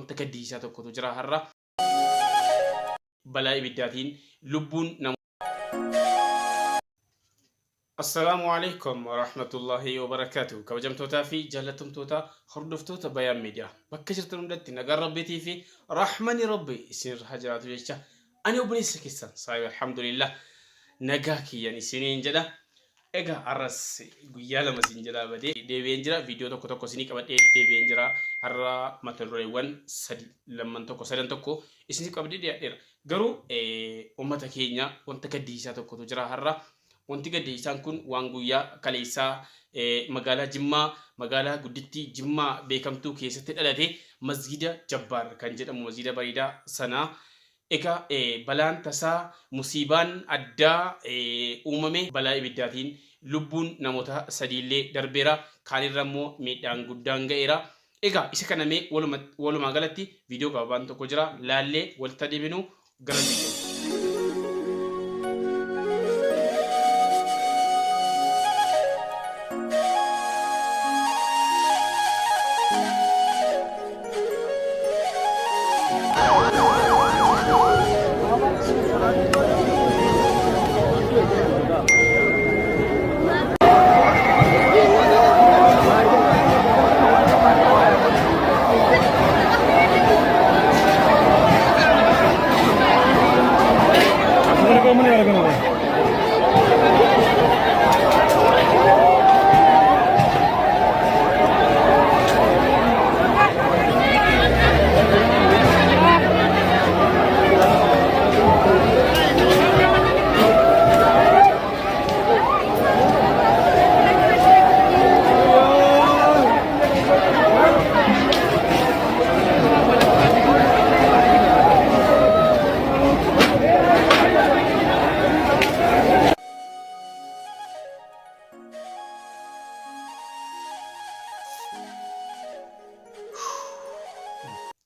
Takaddiisaa tokkotu jira har'a balaa ibiddaatiin lubbuun nama. Assalaamu alaykum wa rahmatullahi wa barakatuh. Kabajamtootaa fi jaallatamtoota hordoftoota Bayaan Miidiyaa bakka jirtan hundatti nagaan rabbiitii fi rahmani rabbi isinirra haa jiraatu jecha ani obboleessa keessan saayiba alhamdulillah nagaa kiyyan isiniin jedha. Egaa arras guyyaa lama isin jedha badee deebi'een jira viidiyoo tokko isinii qabadhee deebi'een jira har'a mata dureewwan sadan tokko isinii qabadhee dhiyaadheera. Garuu uummata keenya wanta gaddiisaa tokkotu jira har'a. Wanti gaddiisaan kun waan guyyaa kaleessaa magaalaa Jimmaa magaalaa guddittii Jimmaa beekamtuu keessatti dhalate masjida Jabbaar kan jedhamu masjida bareedaa sanaa. Egaa balaan tasaa musiibaan addaa uumame balaa ibiddaatiin lubbuun namoota sadiillee darbeera. Kaanirra immoo miidhaan guddaan ga'eera. Egaa isa kanamee walumaa galatti viidiyoo gabaabaan tokko jira laallee walitti deebinu gara viidiyoo.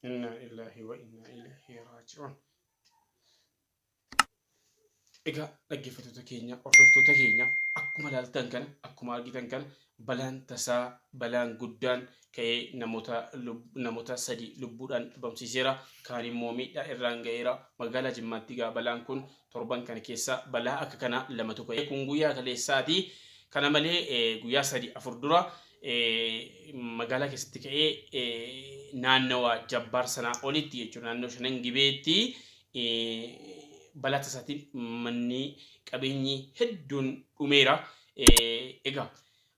Inna lillahi wa inna ilaihi raaji'uun. Egaa dhaggeeffattoota keenya hordoftoota keenya akkuma ilaaltan kana akkuma argitan kana balaan tasaa balaan guddaan ka'ee namoota sadi lubbuudhaan dhabamsiiseera. Kaan immoo miidhaa irraan ga'eera. Magaalaa Jimmaatti egaa balaan kun torban kana keessa balaa akka kana lamatu ka'e. Kun guyyaa kaleessaati. Kana malee guyyaa 3-4 dura magaalaa keessatti ka'ee naannawa Jabbaar sanaa olitti jechuudha naannoo Shanan Gibeetti balaa tasaatiin manni qabeenyi hedduun dhumeera. Egaa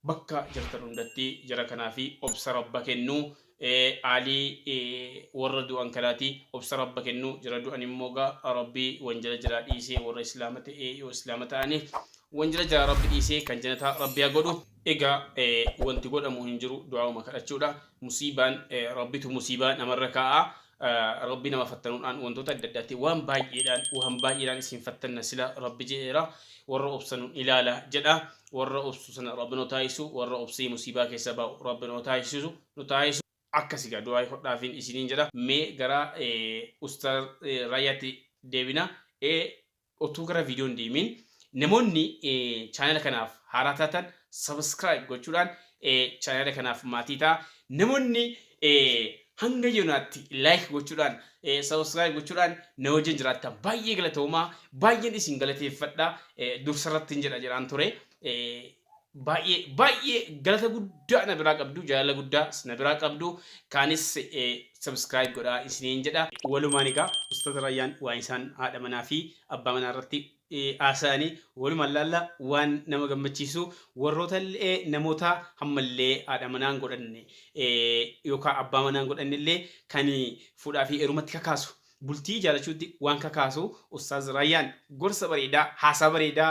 bakka jirtan hundatti jara kanaa fi obsa rabba kennuu aalii warra du'an kanaati obsa rabba kennuu jara du'an immoo rabbii wanjala jala dhiisee warra islaama ta'ee yoo islaama ta'aniif wanjala jala rabbi dhiisee kan jannataa rabbi haa godhu. Egaa wanti godhamu hin jiru du'aa'uma kadhachuudha. Musiibaan rabbitu musiibaa namarra kaa'a. Rabbi nama fattanuudhaan wantoota adda addaatti waan baay'eedhaan isin fattanna sila rabbi jedheera. Warra obsan ilaala jedha. Warra obsu sana rabbi nu taayisu warra obsee musiibaa keessa ba'u rabbi nu taayisu akkasigaa du'aa hodhaafiin isiniin jedha. Mee gara ustaz Raayyaatti deebina. Otuu gara viidiyoon deemin namoonni chaanala kanaaf haaraa taatan subscribe gochuudhaan chaanala kanaaf maatii ta'a. Namoonni hanga yoonaatti like gochuudhaan subscribe gochuudhaan na wajjin jiraattan baay'ee galatoomaa baay'een isin galateeffadha. Dursarratti hin jedhaan ture. Baay'ee galata guddaa na biraa qabdu jaalala guddaa na biraa qabdu kaanis subscribe godhaa isiniin jedha. Walumaan egaa ustaz Raayyaan waan isaan haadha manaa fi abbaa manaa irratti haasa'anii walumaan laalla waan nama gammachiisu warroota illee namoota hammallee haadha manaan godhanne yookaan abbaa manaan godhanne illee kan fuudhaa fi heerumatti kakaasu bultii jaalachuutti waan kakaasu ustaz Raayyaan gorsa bareedaa haasaa bareedaa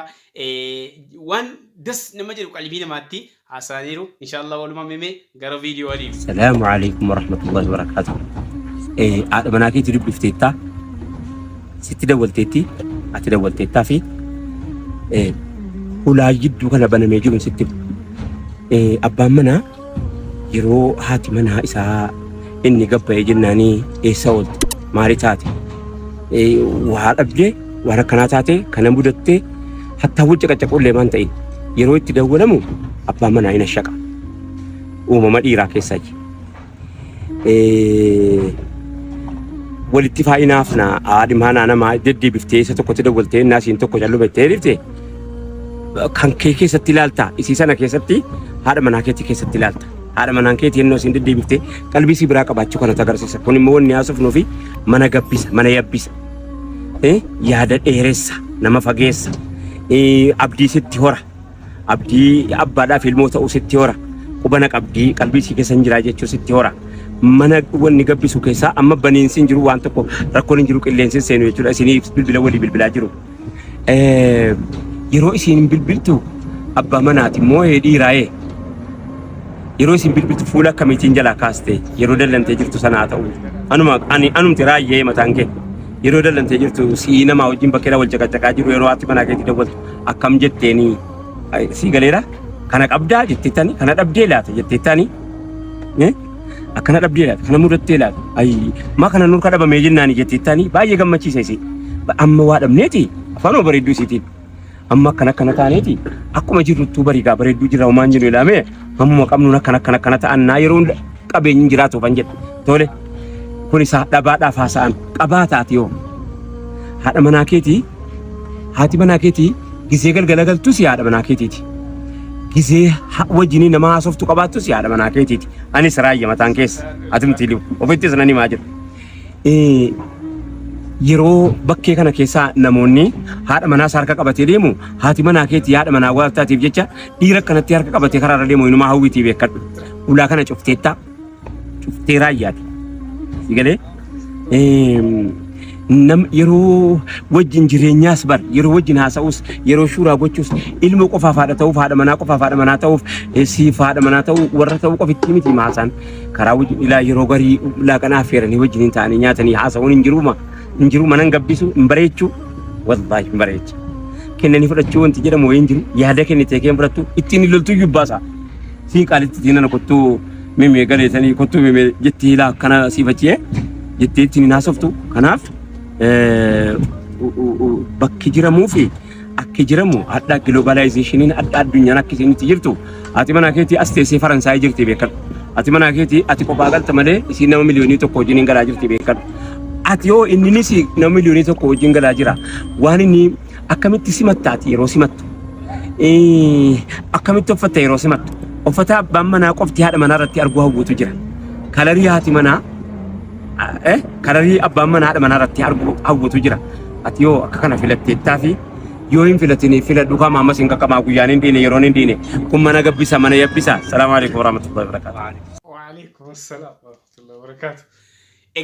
waan das nama jedhu qalbii namaatti haasa'aniiru. Inshallah walumaan mee gara viidiyoo adiif. Salaamu alaykum wa rahmatullahi wa barakatuh. Haadha manaa keetti dubbifteettaa sitti dawwalteetti ati dawwalteettaa fi ulaa jidduu kana banamee jiru sitti abbaan manaa yeroo haati manaa isaa inni gabba'ee jennaanii eessa oolte maali taate waa dhabdee waan akkanaa taate kana mudattee hattaa wajja qaccaqullee maan ta'in yeroo itti dawwalamu abbaan manaa hin shaqa uumama dhiiraa keessaaji walitti faayinaaf na haadhi maanaa nama deddeebiftee isa tokkotti dawwaltee naasiin tokko jallu beektee dhiftee kan kee keessatti ilaalta isii sana keessatti haadha manaa keetii keessatti ilaalta haadha manaan keetii yennoo isin deddeebiftee qalbii si biraa qabaachuu kanatu agarsiisa kun immoo wanni haasofnuu fi mana gabbisa mana yabbisa yaada dheeressa nama fageessa abdii sitti hora abdii abbaadhaaf ilmoo ta'uu sitti hora qubana qabdii qalbii si keessa hin jiraa jechuu sitti hora mana wanni gabbisu keessaa amma baniinsi hin jiru waan tokko rakkoon hin jiru qilleensi seenu jechuudha isinii bilbila walii bilbilaa jiru yeroo isin bilbiltu abbaa manaati moo dhiiraa'ee yeroo isin bilbiltu fuula akkamiitiin jalaa kaastee yeroo dallantee jirtu sanaa ta'u anumti raayyee mataan kee yeroo dallantee jirtu si namaa wajjin bakkeedha wal caqacaqaa jiru yeroo haati manaa keetii dawwaltu akkam jetteenii si galeera kana qabdaa jetteettanii kana dhabdee laata jetteettanii akkana dhabdee laata kana mudattee laata maa kana nurka dhabamee jennaanii jetteettanii baay'ee gammachiisa isi amma waa dhabneeti afaanuma bareedduu isiitiin amma akkana taaneeti akkuma jirruttuu bariigaa bareedduu jira homaan jiru ilaamee hammuma qabnuun akkana ta'annaa yeroo qabeenyi jiraatuuf an jedhe tole kun isaa dhabaadhaaf haasa'an qabaataati yoo haadha manaa keetii haati manaa keetii gisee galgala galtus haadha manaa keetiiti gisee wajjinii nama haasoftu qabaattus haadha manaa keetiiti anis raayya mataan keessa atimti liu ofittis nan himaa jira yeroo bakkee kana keessaa namoonni haadha manaas harka qabatee deemu haati manaa keetii haadha manaa waaftaatiif jecha dhiira kanatti harka qabatee karaarra deemu inumaa hawwitii beekadhu ulaa kana cuftee raayyaati sigalee yeroo wajjin jireenyaas bar yeroo wajjin haasa'us yeroo shuuraa gochuus ilmoo qofaaf haadha ta'uuf haadha manaa qofaaf haadha manaa ta'uuf siif haadha manaa ta'uu warra ta'uu qofitti miti maasaan karaa wajjin ilaa yeroo garii laaqanaa feeranii wajjin ta'anii nyaatanii haasa'uun hin jiru manan gabbisu hin bareechuu wallahi hin bareecha kennanii fudhachuu wanti jedhamu wayin jiru yaada kennitee keen fudhattu ittiin loltuu yubbaasa siin qaalitti diinana kottuu mimee galeetanii kottuu mimee jetti ilaa kana siifachee jettee ittiin haasoftu kanaaf bakki jiramuu fi akki jiramu adda globalizationin adda addunyaan akka isinitti jirtu ati mana keetii as teessee Faransaay jirti beekadhu ati mana keetii ati kophaa galta malee isin nama miliyoonii tokko wajjin galaa jirti beekadhu ati yoo inninis nama miliyoonii tokko wajjin galaa jira waan inni akkamitti simattaati yeroo simattu akkamitti uffatta yeroo simattu uffata abbaan manaa qofti haadha manaa irratti arguu hawwatu jira kalarii haati manaa kalarii abbaan manaa haadha manaa irratti arguu hawwatu jira ati yoo akka kana filatteettaa fi yoo hin filatini filadhu kama ammas hin qaqqamaa guyyaan hin diine yeroon hin diine kun mana gabbisa mana yabbisa salaamu alaykum warahmatullahi wabarakatuh wa alaykum assalam warahmatullahi wabarakatuh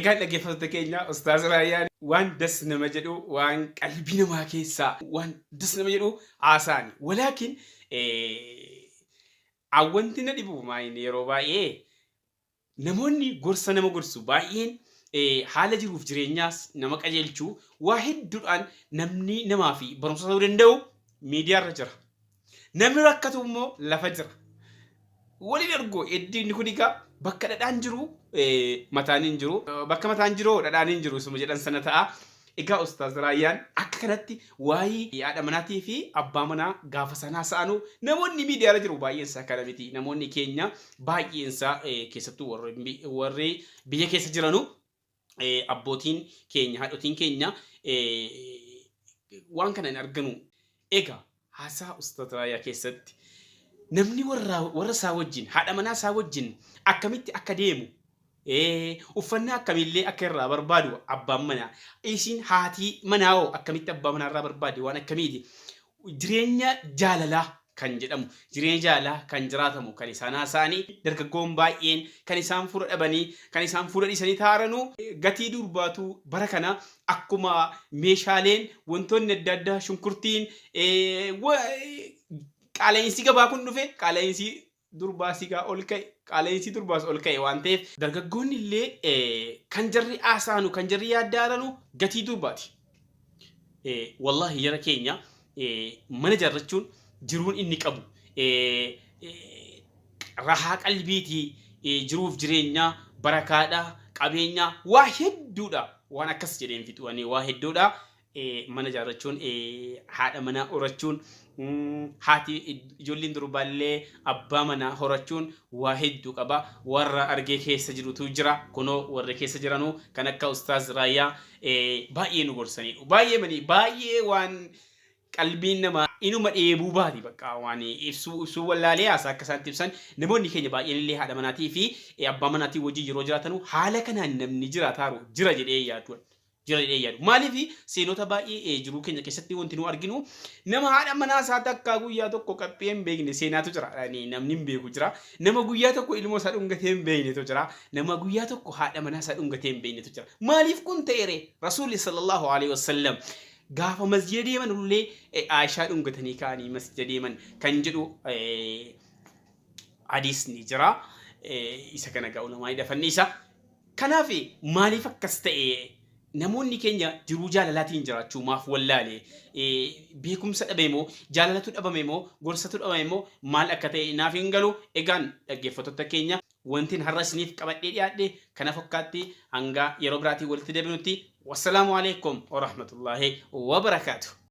egaa dhaggeeffattoota keenya ustaaz Raayyaan waan das nama jedhu waan qalbii namaa keessaa waan das nama jedhu haasaani walaakin awwanti na dhibu maayini yeroo baay'ee namoonni gorsa nama gorsu baay'een haala jiruuf jireenyaas nama qajeelchuu waa hedduudhaan namni namaa fi barumsa ta'uu danda'u miidiyaarra jira. Namni rakkatu immoo lafa jira. Waliin argoo eddiin kun egaa bakka dhadhaan jiru mataan hin jiru bakka mataan jiru dhadhaan hin jiru suma jedhan sana ta'a. Egaa ustaaz Raayyaan akka kanatti waa'ee haadha manaatii fi abbaa manaa gaafa sanaa sa'anu namoonni miidiyaarra jiru baay'eensaa kana miti namoonni keenya baay'eensaa keessattuu warri biyya keessa jiranu abbootiin keenya haadhotiin keenya waan kana hin arganu. Egaa haasaa ustaaz Raayyaa keessatti namni warra isaa wajjin haadha manaa isaa wajjin akkamitti akka deemu uffannaa akkamillee akka irraa barbaadu abbaan manaa isin haati manaa hoo akkamitti abbaa manaa irraa barbaade waan akkamiiti jireenya jaalalaa kan jedhamu jireenya jaalalaa kan jiraatamu kan isaan haasa'anii dargaggoon baay'een kan isaan fuudha dhabanii kan isaan fuudha dhiisanii taaranu gatii durbaatu bara kana akkuma meeshaaleen wantoonni adda addaa shunkurtiin qaala'insi gabaa kun dhufe qaala'insi durbaa sigaa ol ka'e qaala'insi durbaas ol ka'e waan ta'eef dargaggoonni illee kan jarri haasaanu kan jarri yaaddaaranu gatii durbaati. Wallahi jara keenya mana jaarrachuun jiruun inni qabu rahaa qalbiitii jiruuf jireenyaa barakaadhaa qabeenyaa waa hedduudha waan akkas jedheen fixuanii waa hedduudha mana jaarrachuun haadha manaa horachuun haati ijoolleen durbaallee abbaa manaa horachuun waa hedduu qaba. Warra argee keessa jirutu jira. Kunoo warra keessa jiranuu kan akka Ustaaz Raayyaa baay'ee nu gorsanii baay'ee waan qalbiin nama inuma dheebuu baati bakka waan ibsuu wallaalee haasaa akka isaan ibsan namoonni keenya baay'een illee haadha manaatii fi abbaa manaatii wajjin yeroo jiraatanu haala kanaan namni jiraataaru jira jedhee yaadu. Maaliif seenota baay'ee jiruu keenya keessatti wanti nu arginu nama haadha manaa isaa takka guyyaa tokko qaphee hin beekne seenaatu jira. Namni hin beeku jira. Nama guyyaa tokko ilmoo isaa dhungatee hin beeknetu jira. Nama guyyaa tokko haadha manaa isaa dhungatee hin beeknetu jira. Maaliif kun ta'eere Rasuulli sallallahu alaihi wasallam gaafa masjida deeman illee Aishaa dhungatanii ka'anii masjida deeman kan jedhu hadiisni jira. Isa kana ga'u namaa hidhafanniisa. Kanaaf maaliif akkas ta'e namoonni keenya jiruu jaalalaatiin jiraachuu maaf wallaale beekumsa dhabe moo jaalalatu dhabame moo gorsatu dhabame moo maal akka ta'e naaf hin galu. Egaan dhaggeeffattoota keenya wantiin har'a isiniif qabadhee dhiyaadhe kana fakkaatti hanga yeroo biraatii walitti deebinutti wassalaamu alaikum wa rahmatullahi wa barakaatuh.